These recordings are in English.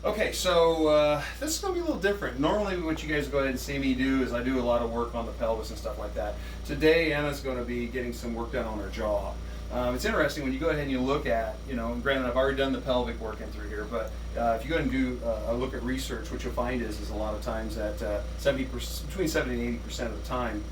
Okay, so this is going to be a little different. Normally what you guys go ahead and see me do is I do a lot of work on the pelvis and stuff like that. Today Anna's going to be getting some work done on her jaw. It's interesting when you go ahead and you look at, and granted I've already done the pelvic work in through here, but if you go ahead and do a look at research, what you'll find is a lot of times that between 70 and 80% of the time,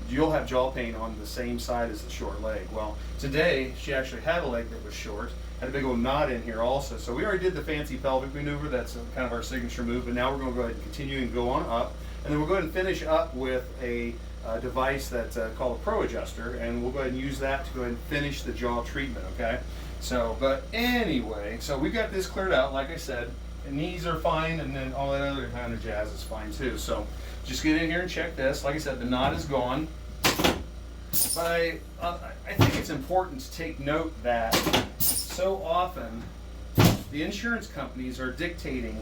you'll have jaw pain on the same side as the short leg. Well, today she actually had a leg that was short, had a big old knot in here also. So we already did the fancy pelvic maneuver, that's kind of our signature move, but now we're going to go ahead and continue and go on up. And then we'll go ahead and finish up with a device that's called a Pro Adjuster, and we'll go ahead and use that to go ahead and finish the jaw treatment, okay? So, but anyway, so we got this cleared out, like I said. The knees are fine, and then all that other kind of jazz is fine too. So just get in here and check this. Like I said, the knot is gone. But I think it's important to take note that so often the insurance companies are dictating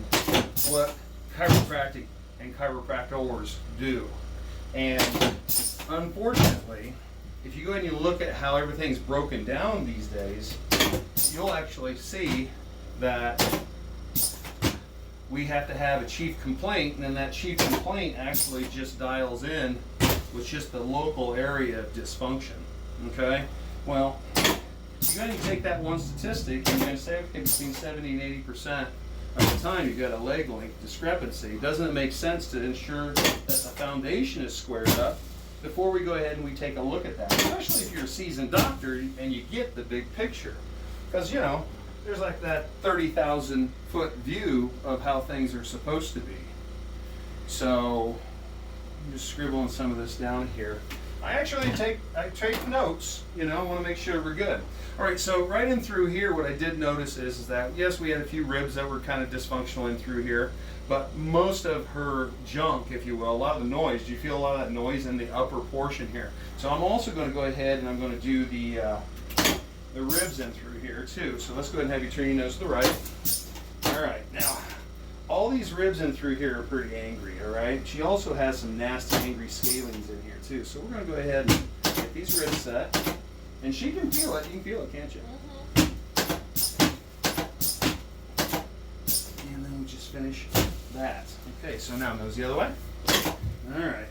what chiropractic and chiropractors do. And unfortunately, if you go ahead and you look at how everything's broken down these days, you'll actually see that we have to have a chief complaint, and then that chief complaint actually just dials in with just the local area of dysfunction. Okay? Well, you go ahead and take that one statistic, and you're going to say, okay, between 70 and 80% of the time you've got a leg length discrepancy. Doesn't it make sense to ensure that the foundation is squared up before we go ahead and we take a look at that? Especially if you're a seasoned doctor and you get the big picture. Because, there's like that 30,000 foot view of how things are supposed to be. So I'm just scribbling some of this down here. I actually take notes, I want to make sure we're good. All right, so right in through here, what I did notice is that, yes, we had a few ribs that were kind of dysfunctional in through here, but most of her junk, if you will, a lot of the noise, do you feel a lot of that noise in the upper portion here? So I'm also going to go ahead and I'm going to do the ribs in through here too. So let's go ahead and have you turn your nose to the right. All right, now, all these ribs in through here are pretty angry, all right? She also has some nasty, angry scalings in here too. So we're going to go ahead and get these ribs set. And she can feel it. You can feel it, can't you? And then we'll just finish that. Okay, so now nose the other way. All right.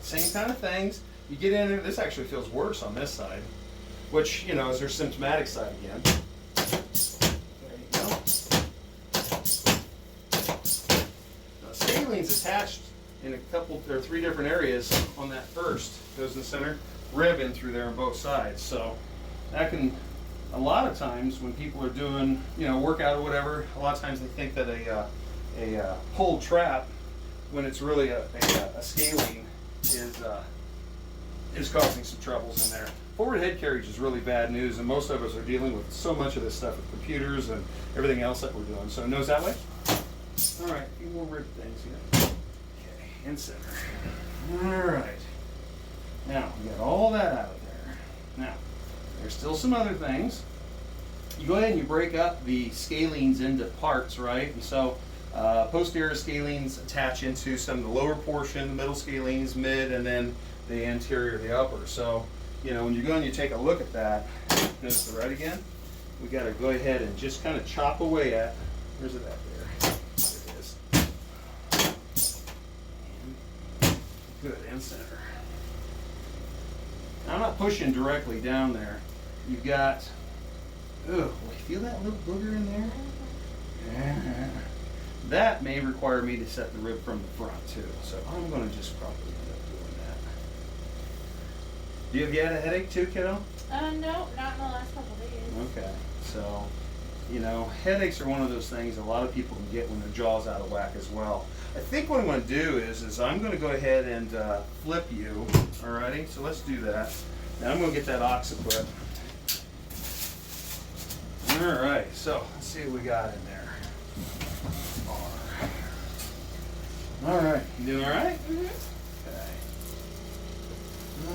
Same kind of things. You get in there. This actually feels worse on this side, which, is her symptomatic side again. There you go. Now, scalene's attached in a couple or three different areas on that first. Goes in the center. Rib in through there on both sides. So that can, a lot of times when people are doing, workout or whatever, a lot of times they think that a pulled trap, when it's really a scalene, is causing some troubles in there. Forward head carriage is really bad news, and most of us are dealing with so much of this stuff with computers and everything else that we're doing. So nose that way. All right, a few more rib things here. Okay, and center. All right. Now, we got all that out of there. Now, there's still some other things. You go ahead and you break up the scalenes into parts, right? And so, posterior scalenes attach into some of the lower portion, the middle scalenes, mid, and then the anterior, the upper. So, when you go and you take a look at that, notice the right again, we got to go ahead and just kind of chop away at, where's it at there? There it is. And good, and center. I'm not pushing directly down there. You've got, you feel that little booger in there? Yeah. That may require me to set the rib from the front too. So I'm going to just probably end up doing that. Have you had a headache too, kiddo? No, not in the last couple of days. Okay. So, headaches are one of those things a lot of people can get when their jaw's out of whack as well. I think what I'm going to do is I'm going to go ahead and flip you. Alrighty, so let's do that. Now I'm going to get that occiput. Alright, so let's see what we got in there. Alright, you doing alright?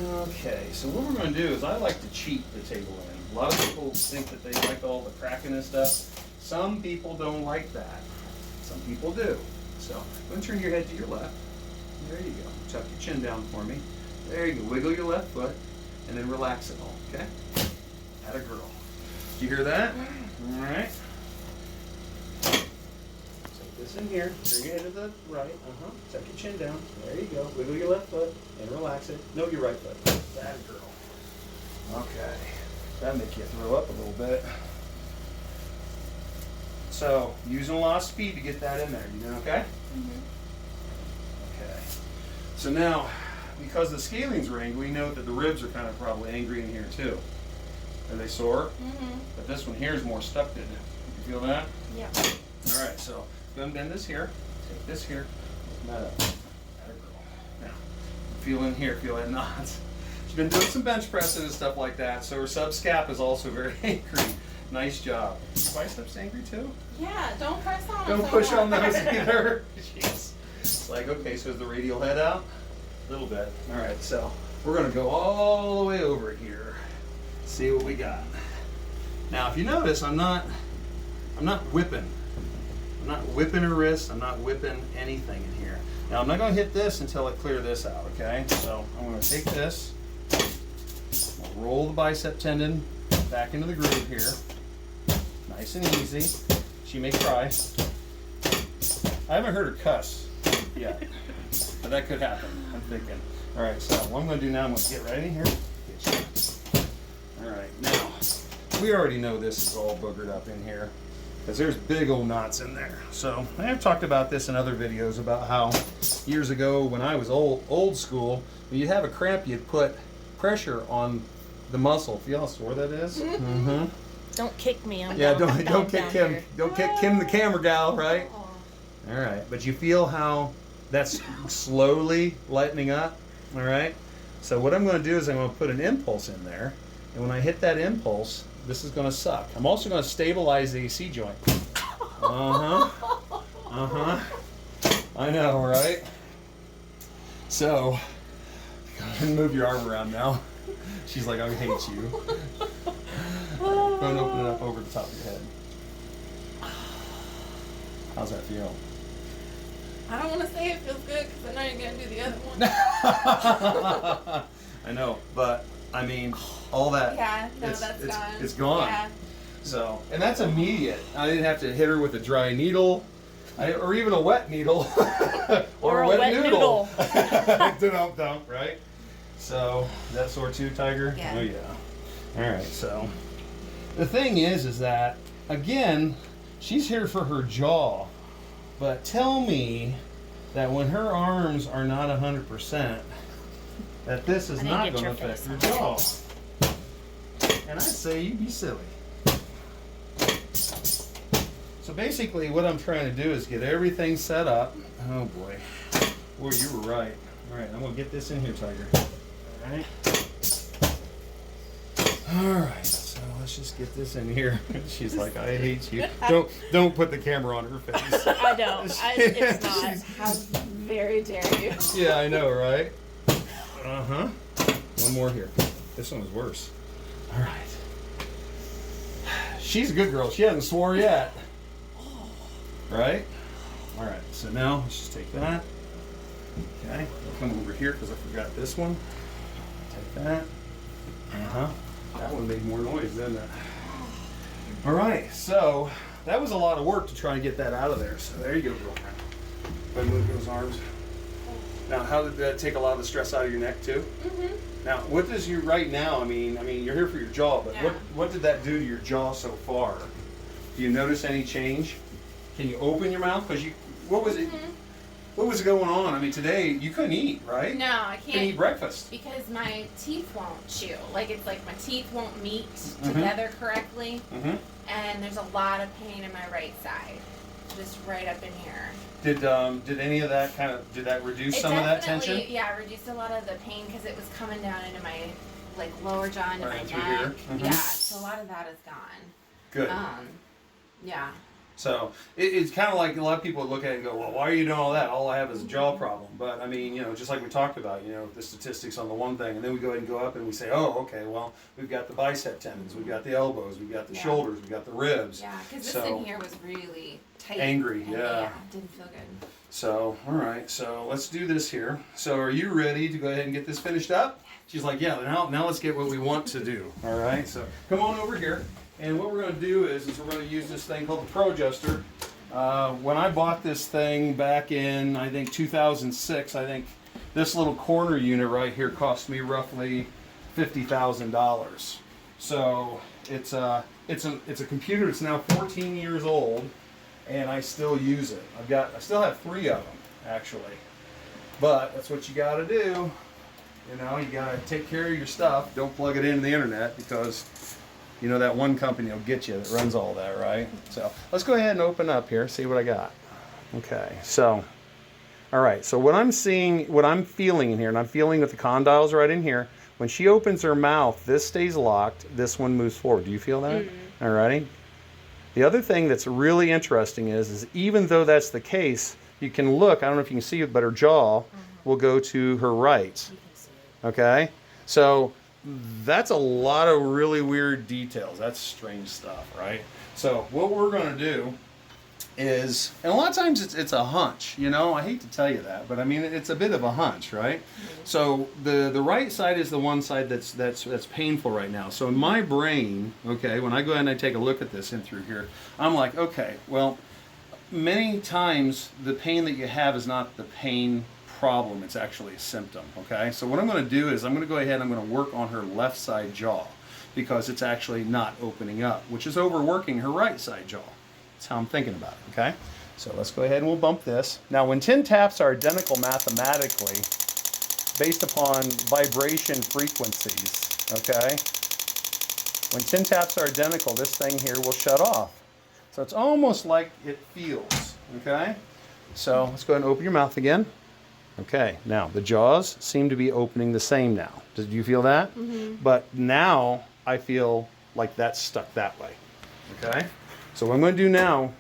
Okay, so what we're going to do is I like to cheat the table in. A lot of people think that they like all the cracking and stuff. Some people don't like that. Some people do. So, go ahead and turn your head to your left. There you go. Tuck your chin down for me. There you go. Wiggle your left foot, and then relax it all, okay? Atta girl. Did you hear that? All right. Take this in here. Bring your head to the right. Tuck your chin down. There you go. Wiggle your left foot and relax it. No, your right foot. That girl. Okay. That'll make you throw up a little bit. So, using a lot of speed to get that in there. You doing okay? Okay. So now, because the scalenes are angry, we know that the ribs are kind of probably angry in here too. Are they sore? But this one here is more stuck, didn't it? You feel that? Yeah. All right, so go and bend this here. Take this here. Open that up. There we go. Now, feel in here. Feel that knot. She's been doing some bench pressing and stuff like that, so her subscap is also very angry. Nice job. Your biceps angry too? Yeah, don't press on Don't them push so on hard. those either. Jeez. It's like, okay, so is the radial head out? A little bit. All right, so we're going to go all the way over here. See what we got. Now, if you notice, I'm not whipping. I'm not whipping her wrist. I'm not whipping anything in here. Now, I'm not going to hit this until I clear this out, okay? So I'm going to take this, I'll roll the bicep tendon back into the groove here. Nice and easy. She may cry. I haven't heard her cuss yet, but that could happen, I'm thinking. All right, so what I'm going to do now, I'm going to get right in here. All right, now, we already know this is all boogered up in here because there's big old knots in there. So I've talked about this in other videos about how years ago when I was old school, when you'd have a cramp, you'd put pressure on the muscle. Feel how sore that is? Don't kick me. I'm Yeah, down, don't kick down Kim. here. Don't kick Kim, the camera gal, right? All right, but you feel how that's slowly lightening up. All right. So what I'm going to do is I'm going to put an impulse in there, and when I hit that impulse, this is going to suck. I'm also going to stabilize the AC joint. I know, right? So, go ahead and move your arm around now. She's like, I hate you. Go and open it up over the top of your head. How's that feel? I don't want to say it feels good because I know you're going to do the other one. I know, but I mean, all that. Yeah, no, that's gone. It's gone. Yeah. So, and that's immediate. I didn't have to hit her with a dry needle, or even a wet needle, Or a wet noodle. Dump, right? So, is that sore too, Tiger? Yeah. Oh yeah. All right. So, the thing is that again, she's here for her jaw, but tell me that when her arms are not 100%, that this is not going to affect her jaw. And I say you be silly. So basically what I'm trying to do is get everything set up. Oh boy. Boy, you were right. All right, I'm going to get this in here, Tiger. All right. All right, so let's just get this in here. She's like, I hate you. Don't put the camera on her face. I don't. It's not. How very dare you? Yeah, I know, right? One more here. This one was worse. All right. She's a good girl. She hasn't swore yet. Right? All right. So now let's just take that. Okay. I'll come over here because I forgot this one. Take that. That one made more noise, didn't it? All right. So that was a lot of work to try and get that out of there. So there you go, girlfriend. Go ahead and move those arms. Now, how did that take a lot of the stress out of your neck too? Now, what does you right now? I mean, you're here for your jaw, but Yeah. what did that do to your jaw so far? Do you notice any change? Can you open your mouth? Because what was it? What was going on? I mean, today you couldn't eat, right? No, I You couldn't can't. eat breakfast. Because my teeth won't chew. Like, it's like my teeth won't meet together correctly. And there's a lot of pain in my right side. Just right up in here. Did any of that did that reduce some of that tension? Yeah, it reduced a lot of the pain because it was coming down into my lower jaw, into Right my through neck. here? Yeah, so a lot of that is gone. Good. Yeah. So it's kind of like a lot of people look at it and go, well, why are you doing all that? All I have is a jaw problem. But I mean, just like we talked about, the statistics on the one thing, and then we go ahead and go up and we say, oh, okay, well, we've got the bicep tendons, we've got the elbows, we've got the shoulders, we've got the ribs. Yeah, because this in here was really tight. Angry, and yeah. Didn't feel good. So, all right, so let's do this here. So are you ready to go ahead and get this finished up? She's like, yeah, now let's get what we want to do. All right, so come on over here. And what we're going to do is we're going to use this thing called the Pro Adjuster. When I bought this thing back in, I think 2006, I think this little corner unit right here cost me roughly $50,000. So it's a computer that's now 14 years old, and I still use it. I still have 3 of them actually, but that's what you got to do. You know, you got to take care of your stuff. Don't plug it into the internet, because you know that one company will get you that runs all that, right? So let's go ahead and open up here, see what I got. Okay, so, all right, so what I'm seeing, what I'm feeling in here, and I'm feeling with the condyles right in here, when she opens her mouth, this stays locked, this one moves forward. Do you feel that? Mm-hmm. All righty. The other thing that's really interesting is even though that's the case, you can look, I don't know if you can see it, but her jaw will go to her right. Okay? So that's a lot of really weird details. That's strange stuff, right? So what we're going to do is, and a lot of times it's a hunch, you know, I hate to tell you that, but I mean, it's a bit of a hunch, right? Mm-hmm. So the right side is the one side that's painful right now. So in my brain, okay, when I go ahead and I take a look at this in through here, I'm like, okay, well, many times the pain that you have is not the pain problem, it's actually a symptom, okay? So what I'm going to do is I'm going to go ahead and I'm going to work on her left side jaw, because it's actually not opening up, which is overworking her right side jaw. That's how I'm thinking about it, okay? So let's go ahead and we'll bump this. Now when 10 taps are identical mathematically based upon vibration frequencies, okay? When 10 taps are identical, this thing here will shut off. So it's almost like it feels, okay? So let's go ahead and open your mouth again. Okay, now the jaws seem to be opening the same now. Did you feel that? Mm-hmm. But now I feel like that's stuck that way, okay? So what I'm going to do now,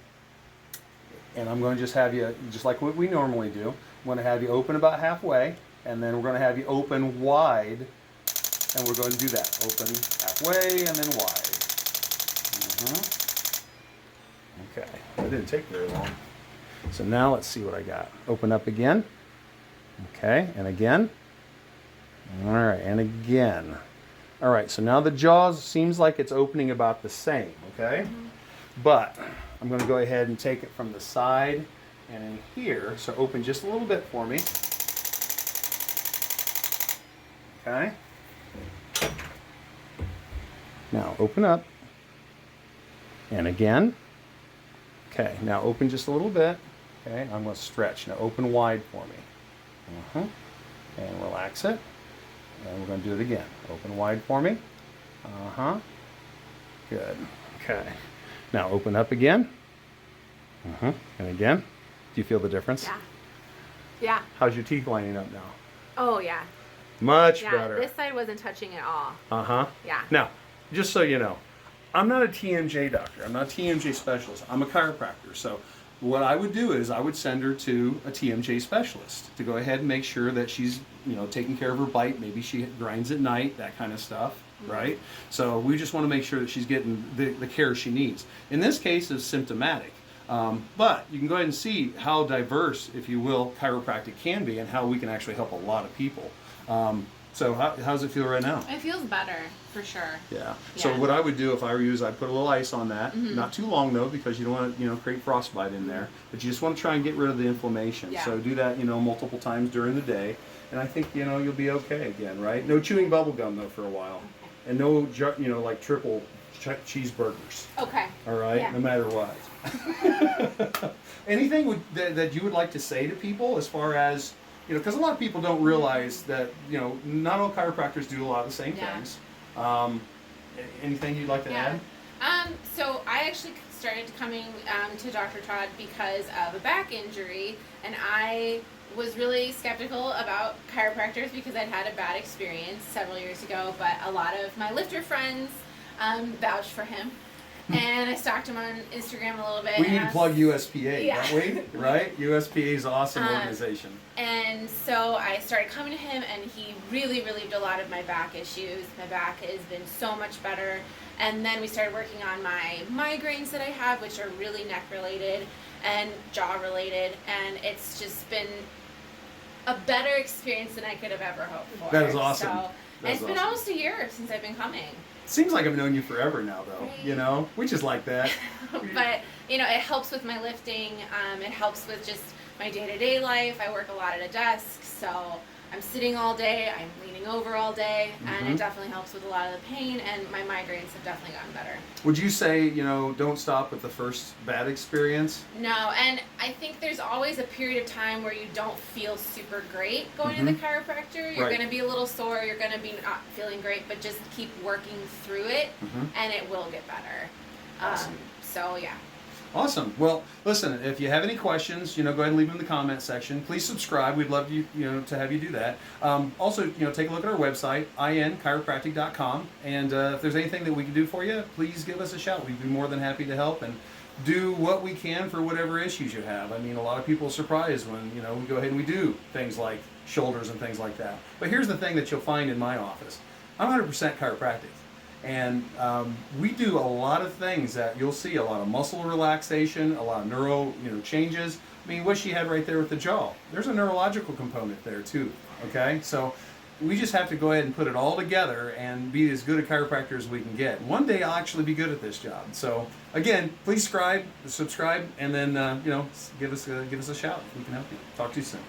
and I'm going to just have you, just like what we normally do, I'm going to have you open about halfway, and then we're going to have you open wide, and we're going to do that. Open halfway and then wide. Okay, that didn't take very long. So now let's see what I got. Open up again. Okay, and again. All right, and again. All right, so now the jaws seems like it's opening about the same, okay? Mm-hmm. But I'm going to go ahead and take it from the side and in here. So open just a little bit for me. Okay. Now open up. And again. Okay, now open just a little bit. Okay, I'm going to stretch. Now open wide for me. And relax it. And we're going to do it again. Open wide for me. Good. Okay. Now open up again. And again. Do you feel the difference? Yeah. Yeah. How's your teeth lining up now? Oh, yeah. Much better. This side wasn't touching at all. Yeah. Now, just so you know, I'm not a TMJ doctor. I'm not a TMJ specialist. I'm a chiropractor. So what I would do is I would send her to a TMJ specialist to go ahead and make sure that she's, you know, taking care of her bite. Maybe she grinds at night, that kind of stuff, right? So we just want to make sure that she's getting the care she needs. In this case, it's symptomatic. But you can go ahead and see how diverse, if you will, chiropractic can be, and how we can actually help a lot of people. So how does it feel right now? It feels better, for sure. Yeah. So what I would do if I were you is I'd put a little ice on that. Not too long though, because you don't want to, you know, create frostbite in there. But you just want to try and get rid of the inflammation. Yeah. So do that, you know, multiple times during the day, and I think, you know, you'll be okay again, right? No chewing bubble gum though for a while, and no, you know, like triple cheeseburgers. Okay. All right. Yeah. No matter what. Anything that you would like to say to people as far as, you know, because a lot of people don't realize that, you know, not all chiropractors do a lot of the same things. Anything you'd like to add? So I actually started coming to Dr. Todd because of a back injury, and I was really skeptical about chiropractors because I'd had a bad experience several years ago, but a lot of my lifter friends vouched for him. And I stalked him on Instagram a little bit. We need to plug USPA, don't we? Right? USPA is an awesome organization. And so I started coming to him, and he really relieved a lot of my back issues. My back has been so much better. And then we started working on my migraines that I have, which are really neck related and jaw related. And it's just been a better experience than I could have ever hoped for. That is awesome. So, and it's been almost a year since I've been coming. Seems like I've known you forever now, though. Right. You know, we just like that. But you know, it helps with my lifting. It helps with just my day-to-day life. I work a lot at a desk, so I'm sitting all day, I'm leaning over all day, and it definitely helps with a lot of the pain, and my migraines have definitely gotten better. Would you say, you know, don't stop with the first bad experience? No, and I think there's always a period of time where you don't feel super great going to the chiropractor. You're going to be a little sore, you're going to be not feeling great, but just keep working through it, and it will get better. Awesome. So, yeah. Awesome. Well, listen, if you have any questions, you know, go ahead and leave them in the comment section. Please subscribe. We'd love to have you do that. Also, you know, take a look at our website, inchiropractic.com. And if there's anything that we can do for you, please give us a shout. We'd be more than happy to help and do what we can for whatever issues you have. I mean, a lot of people are surprised when, you know, we go ahead and we do things like shoulders and things like that. But here's the thing that you'll find in my office. I'm 100% chiropractic. And we do a lot of things that you'll see, a lot of muscle relaxation, a lot of neuro, changes. I mean, what she had right there with the jaw, there's a neurological component there too, okay? So we just have to go ahead and put it all together and be as good a chiropractor as we can get. One day I'll actually be good at this job. So again, please subscribe, and then, give us a shout if we can help you. Talk to you soon.